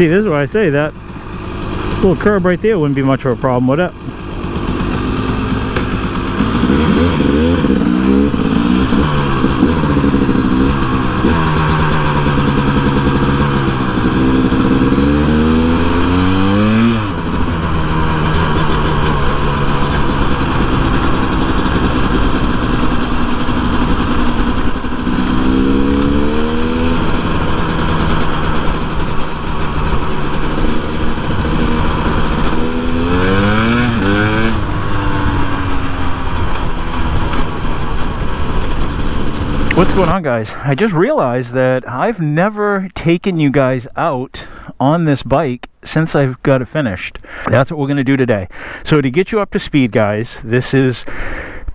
See, this is why I say that little curb right there wouldn't be much of a problem with it. What's going on, guys? I just realized that I've never taken you guys out on this bike since I've got it finished. That's what we're going to do today. So to get you up to speed, guys, this is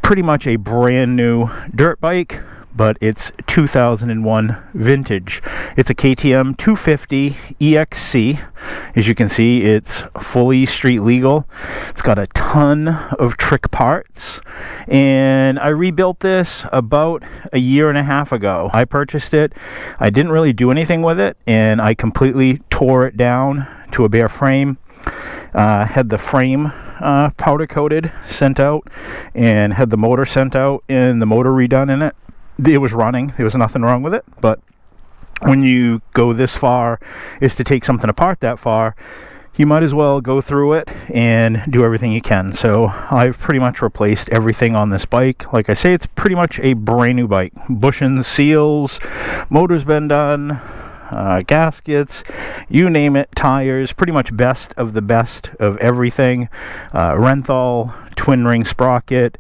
pretty much a brand new dirt bike, but it's 2001 vintage. It's a KTM 250 EXC. As you can see, it's fully street legal. It's got a ton of trick parts, and I rebuilt this about a year and a half ago. I purchased it. I didn't really do anything with it, and I completely tore it down to a bare frame. Had the frame powder coated, sent out, and had the motor sent out and the motor redone in it. It was running. There was nothing wrong with it, but when you go this far is to take something apart that far, you might as well go through it and do everything you can. So I've pretty much replaced everything on this bike. Like I say, it's pretty much a brand new bike. Bushings, seals, motor's been done, gaskets, you name it, tires, pretty much best of the best of everything. Renthal, twin ring sprocket,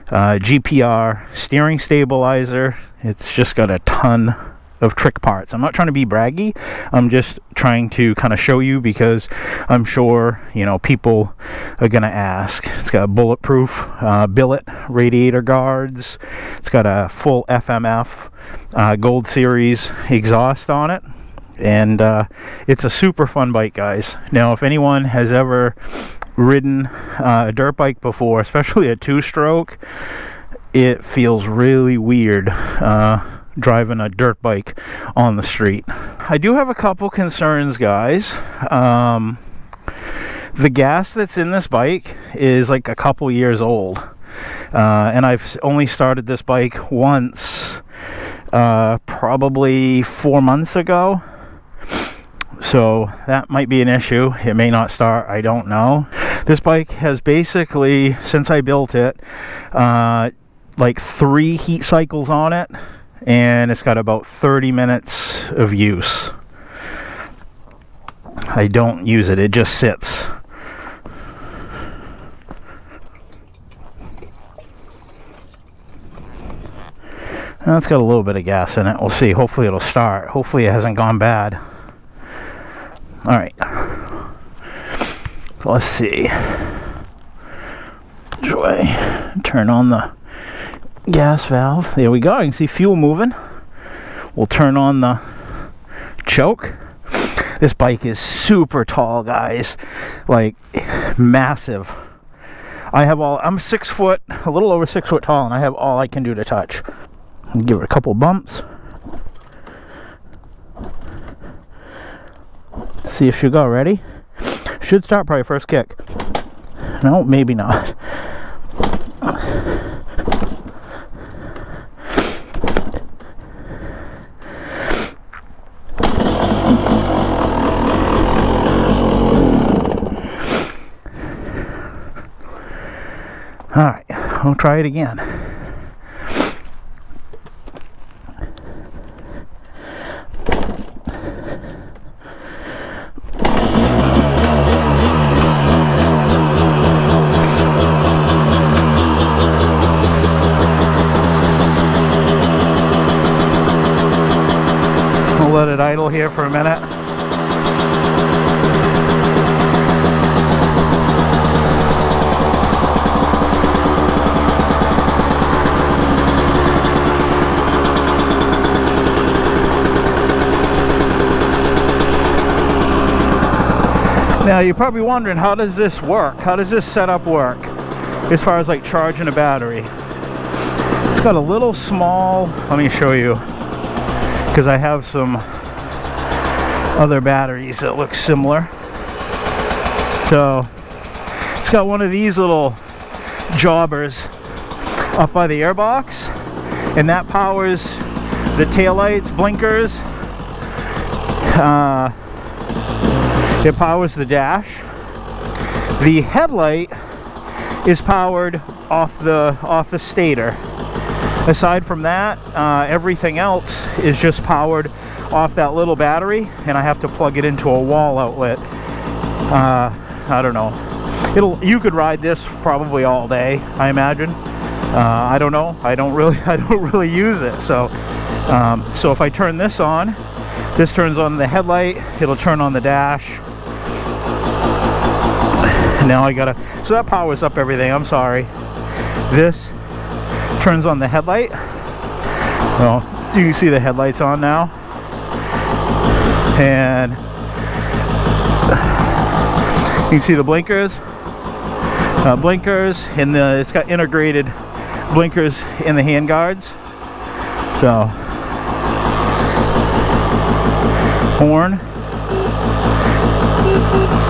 GPR, steering stabilizer. It's just got a ton of trick parts. I'm not trying to be braggy. I'm just trying to kind of show you, because I'm sure, you know, people are going to ask. It's got bulletproof billet radiator guards. It's got a full FMF Gold Series exhaust on it. And it's a super fun bike, guys. Now, if anyone has ever ridden a dirt bike before, especially a two-stroke, it feels really weird driving a dirt bike on the street. I do have a couple concerns, guys. The gas that's in this bike is like a couple years old, and I've only started this bike once, probably 4 months ago. So that might be an issue. It may not start, I don't know. This bike has basically, since I built it, like 3 heat cycles on it, and it's got about 30 minutes of use. I don't use it, it just sits. Now it's got a little bit of gas in it. We'll see. Hopefully it'll start. Hopefully it hasn't gone bad. Alright, so let's see. Which way? Turn on the gas valve. There we go. I can see fuel moving. We'll turn on the choke. This bike is super tall, guys. Like, massive. I'm 6 foot, a little over 6 foot tall, and I have all I can do to touch. I'll give it a couple bumps. See if she'll go. Ready? Should start probably first kick. No, maybe not. Alright, we'll try it again. Let it idle here for a minute. Now you're probably wondering, how does this work? How does this setup work as far as like charging a battery? It's got a little small, let me show you, because I have some other batteries that look similar. So it's got one of these little jobbers up by the airbox, and that powers the taillights, blinkers. It powers the dash. The headlight is powered off the stator. Aside from that, everything else is just powered off that little battery, and I have to plug it into a wall outlet. I don't know. You could ride this probably all day, I imagine. I don't know. I don't really use it. So if I turn this on, this turns on the headlight. It'll turn on the dash. Now I gotta. So that powers up everything. I'm sorry. This turns on the headlight. Well, you can see the headlights on now, and you can see the blinkers. And it's got integrated blinkers in the handguards. So horn,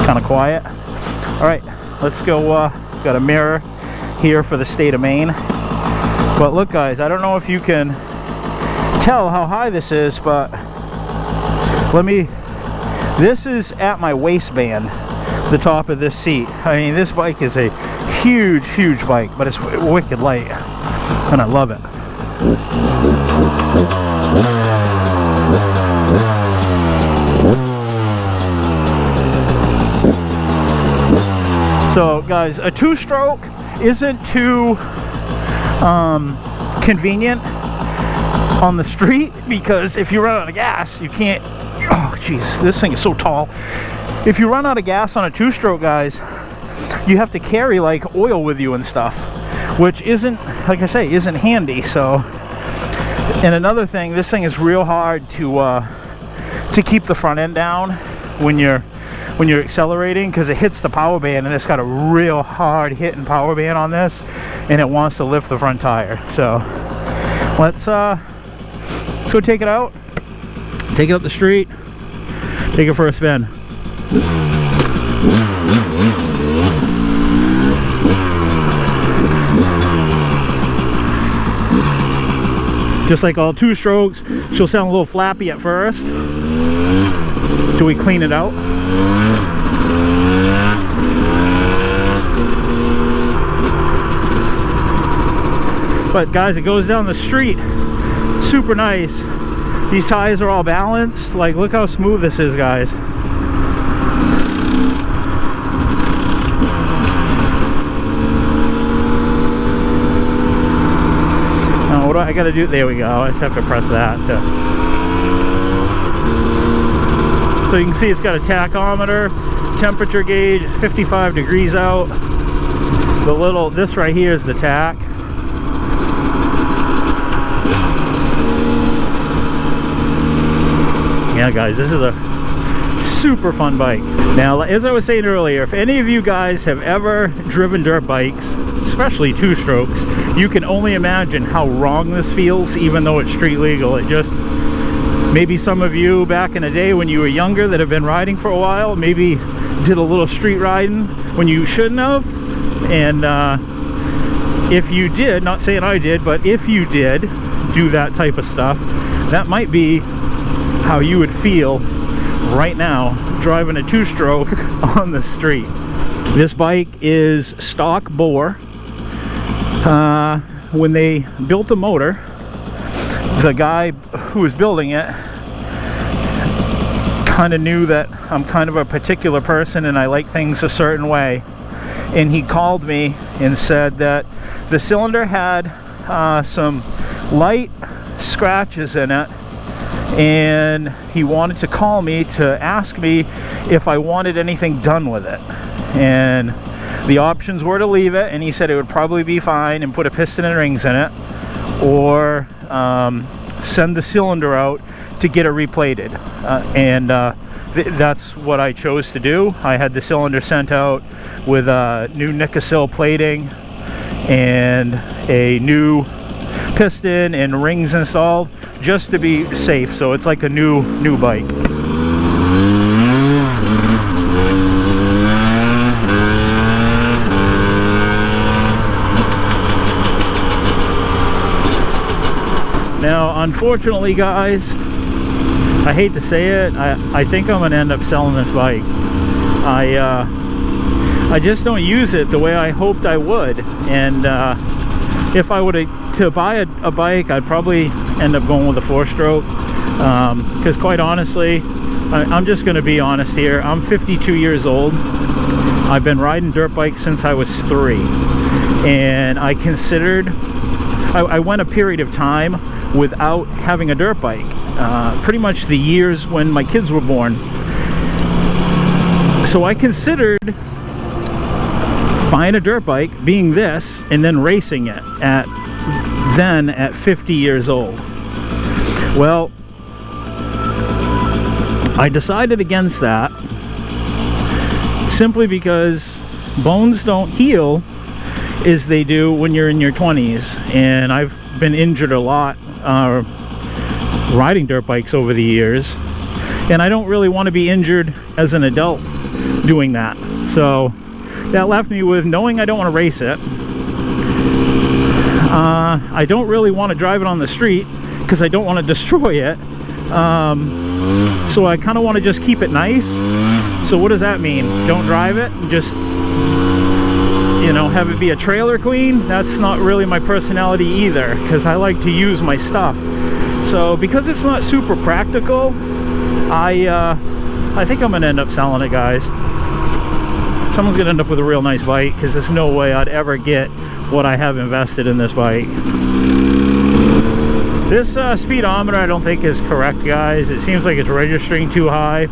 kind of quiet. All right, let's go. Got a mirror here for the state of Maine. But look, guys, I don't know if you can tell how high this is, but this is at my waistband, the top of this seat. I mean, this bike is a huge bike, but it's wicked light, and I love it. So guys, a two-stroke isn't too convenient on the street, because if you run out of gas, you can't. Oh jeez, this thing is so tall. If you run out of gas on a two-stroke, guys, you have to carry like oil with you and stuff, which isn't, like I say, isn't handy. So, and another thing, this thing is real hard to keep the front end down when you're accelerating, because it hits the power band, and it's got a real hard hitting power band on this, and it wants to lift the front tire. So let's go take it out, take it up the street, take it for a spin. Just like all two strokes, she'll sound a little flappy at first till we clean it out. But guys, it goes down the street super nice. These tires are all balanced. Like, look how smooth this is, guys. Now what do I gotta do? There we go. I just have to press that so you can see it's got a tachometer, temperature gauge, 55 degrees out. This right here is the tach. Yeah, guys, this is a super fun bike. Now, as I was saying earlier, if any of you guys have ever driven dirt bikes, especially two strokes, you can only imagine how wrong this feels, even though it's street legal. It just, maybe some of you back in the day when you were younger that have been riding for a while, maybe did a little street riding when you shouldn't have. And if you did, not saying I did, but if you did do that type of stuff, that might be how you would feel right now driving a two-stroke on the street. This bike is stock bore. When they built the motor, the guy who was building it kind of knew that I'm kind of a particular person and I like things a certain way, and he called me and said that the cylinder had some light scratches in it, and he wanted to call me to ask me if I wanted anything done with it. And the options were to leave it, and he said it would probably be fine, and put a piston and rings in it, or send the cylinder out to get it replated. That's what I chose to do. I had the cylinder sent out with new Nikasil plating and a new piston and rings installed, just to be safe. So it's like a new bike. unfortunately, guys, I hate to say it, I think I'm gonna end up selling this bike. I just don't use it the way I hoped I would, and if I were to buy a bike, I'd probably end up going with a 4-stroke, because quite honestly, I'm just going to be honest here, I'm 52 years old. I've been riding dirt bikes since I was 3, and I went a period of time without having a dirt bike, pretty much the years when my kids were born. So I considered buying a dirt bike, being this, and then racing it at 50 years old. Well, I decided against that simply because bones don't heal as they do when you're in your 20s, and I've been injured a lot riding dirt bikes over the years, and I don't really want to be injured as an adult doing that. So that left me with knowing I don't want to race it. I don't really want to drive it on the street because I don't want to destroy it. So I kind of want to just keep it nice. So what does that mean? Don't drive it, just, you know, have it be a trailer queen? That's not really my personality either, because I like to use my stuff. So because it's not super practical, I think I'm gonna end up selling it, guys. Someone's gonna end up with a real nice bike, because there's no way I'd ever get what I have invested in this bike. This speedometer I don't think is correct, guys. It seems like it's registering too high.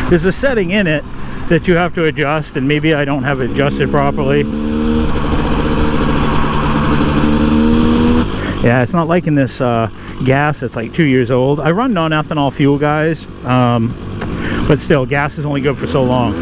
There's a setting in it that you have to adjust, and maybe I don't have it adjusted properly. Yeah, it's not liking this gas that's like 2 years old. I run non-ethanol fuel, guys, but still, gas is only good for so long.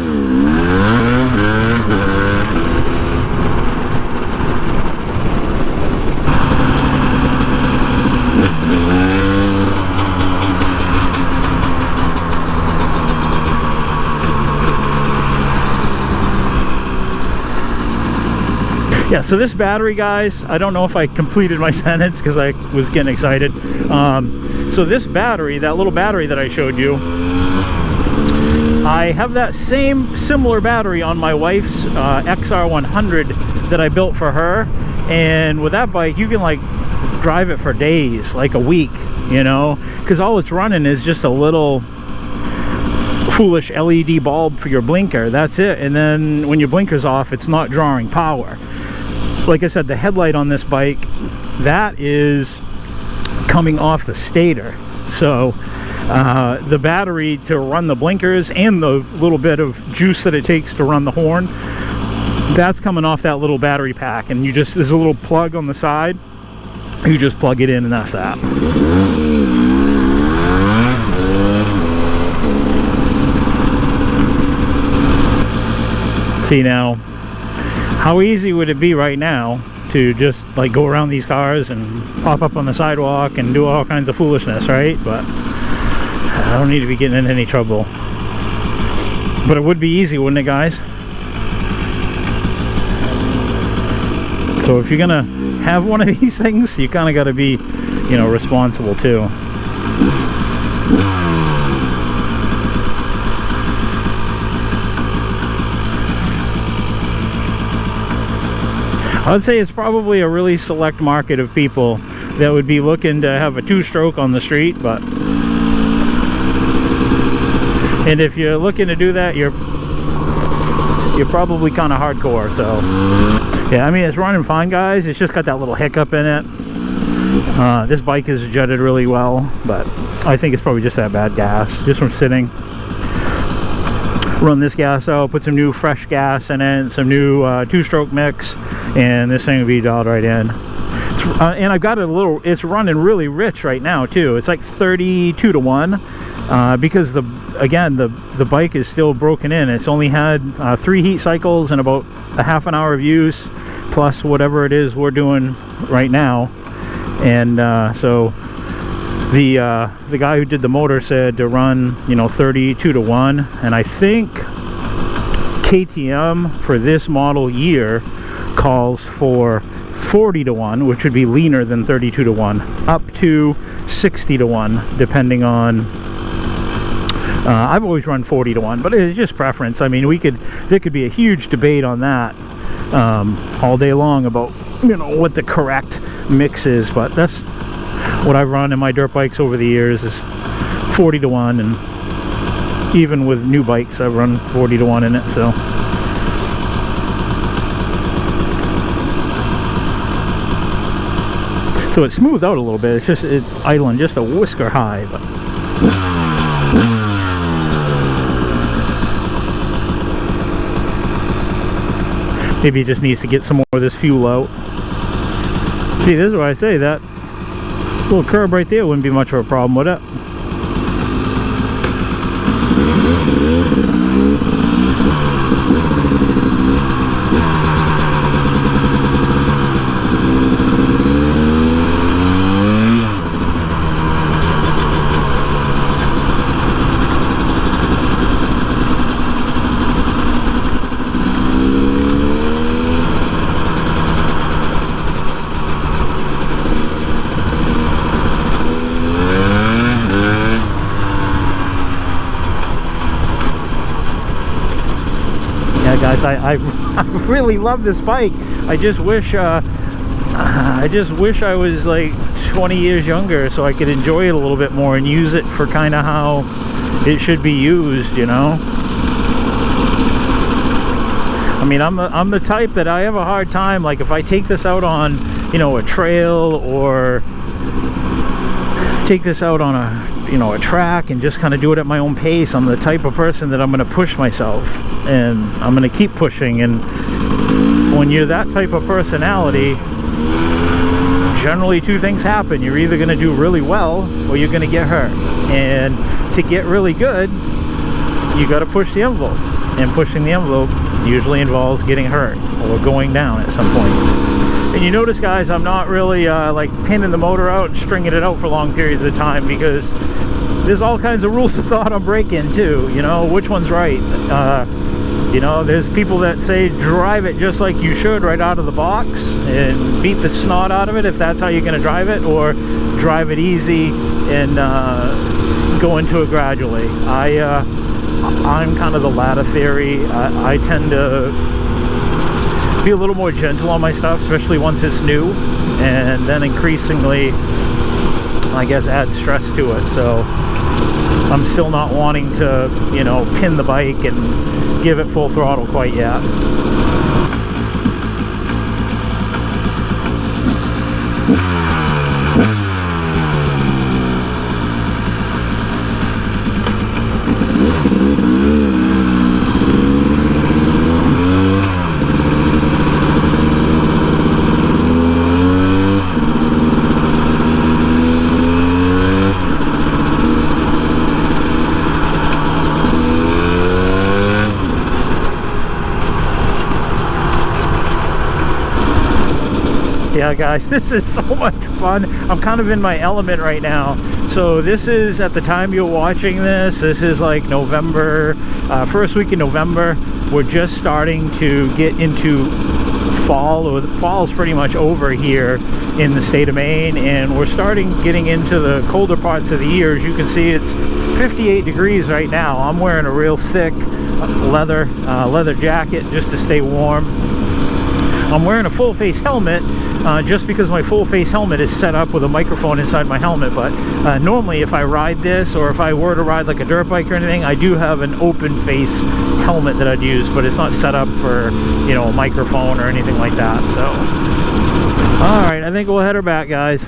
Yeah, so this battery, guys, I don't know if I completed my sentence because I was getting excited. So this battery, that little battery that I showed you, I have that similar battery on my wife's XR100 that I built for her. And with that bike, you can like drive it for days, like a week, you know, because all it's running is just a little foolish LED bulb for your blinker. That's it. And then when your blinker's off, it's not drawing power. Like I said, the headlight on this bike, that is coming off the stator. So the battery to run the blinkers and the little bit of juice that it takes to run the horn, that's coming off that little battery pack. And you just, there's a little plug on the side, you just plug it in, and that's that. See, now how easy would it be right now to just like go around these cars and pop up on the sidewalk and do all kinds of foolishness, right? But I don't need to be getting in any trouble. But it would be easy, wouldn't it, guys? So if you're gonna have one of these things, you kind of got to be, you know, responsible too. I would say it's probably a really select market of people that would be looking to have a 2-stroke on the street, but and if you're looking to do that, you're probably kind of hardcore. So yeah, I mean, it's running fine, guys. It's just got that little hiccup in it. This bike is jutted really well, but I think it's probably just that bad gas, just from sitting. Run this gas out, put some new fresh gas in it, some new 2-stroke mix, and this thing will be dialed right in. And I've got it a little, it's running really rich right now too. It's like 32 to 1 because the bike is still broken in. It's only had 3 heat cycles and about a half an hour of use, plus whatever it is we're doing right now. And so the guy who did the motor said to run, you know, 32 to 1, and I think KTM for this model year calls for 40 to 1, which would be leaner than 32 to 1, up to 60 to 1, depending on... I've always run 40 to 1, but it's just preference. I mean, there could be a huge debate on that all day long about, you know, what the correct mix is, but that's what I've run in my dirt bikes over the years, is 40 to 1, and even with new bikes I've run 40 to 1 in it. So it's smoothed out a little bit. It's idling just a whisker high, but maybe it just needs to get some more of this fuel out. See, this is why I say that little curb right there wouldn't be much of a problem with it. Guys, I really love this bike. I just wish I was like 20 years younger so I could enjoy it a little bit more and use it for kind of how it should be used, you know. I mean, I'm the type that I have a hard time, like if I take this out on, you know, a trail, or take this out on a, you know, a track and just kind of do it at my own pace. I'm the type of person that I'm going to push myself, and I'm going to keep pushing. And when you're that type of personality, generally two things happen. You're either going to do really well or you're going to get hurt. And to get really good, you got to push the envelope, and pushing the envelope usually involves getting hurt or going down at some point. And you notice, guys, I'm not really like pinning the motor out and stringing it out for long periods of time, because there's all kinds of rules of thought I'm breaking too, you know, which one's right. You know, there's people that say drive it just like you should right out of the box and beat the snot out of it if that's how you're going to drive it, or drive it easy and go into it gradually. I'm kind of the latter theory. I tend to be a little more gentle on my stuff, especially once it's new, and then increasingly, I guess, add stress to it. So I'm still not wanting to, you know, pin the bike and give it full throttle quite yet. Yeah, guys, this is so much fun. I'm kind of in my element right now. So this is, at the time you're watching this is like November, first week in November. We're just starting to get into fall, or fall's pretty much over here in the state of Maine, and we're getting into the colder parts of the year. As you can see, it's 58 degrees right now. I'm wearing a real thick leather jacket just to stay warm. I'm wearing a full face helmet just because my full face helmet is set up with a microphone inside my helmet. But normally if I ride this, or if I were to ride like a dirt bike or anything, I do have an open face helmet that I'd use, but it's not set up for, you know, a microphone or anything like that. So all right, I think we'll head her back, guys.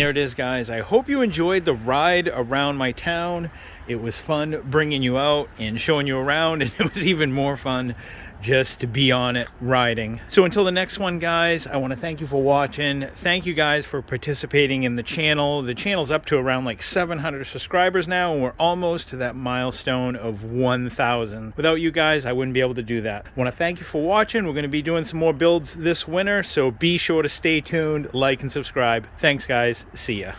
there it is, guys. I hope you enjoyed the ride around my town. It was fun bringing you out and showing you around, and it was even more fun just to be on it riding. So until the next one, guys, I want to thank you for watching. Thank you guys for participating in the channel. The channel's up to around like 700 subscribers now, and we're almost to that milestone of 1,000. Without you guys, I wouldn't be able to do that. I want to thank you for watching. We're going to be doing some more builds this winter, so be sure to stay tuned, like, and subscribe. Thanks, guys. See ya.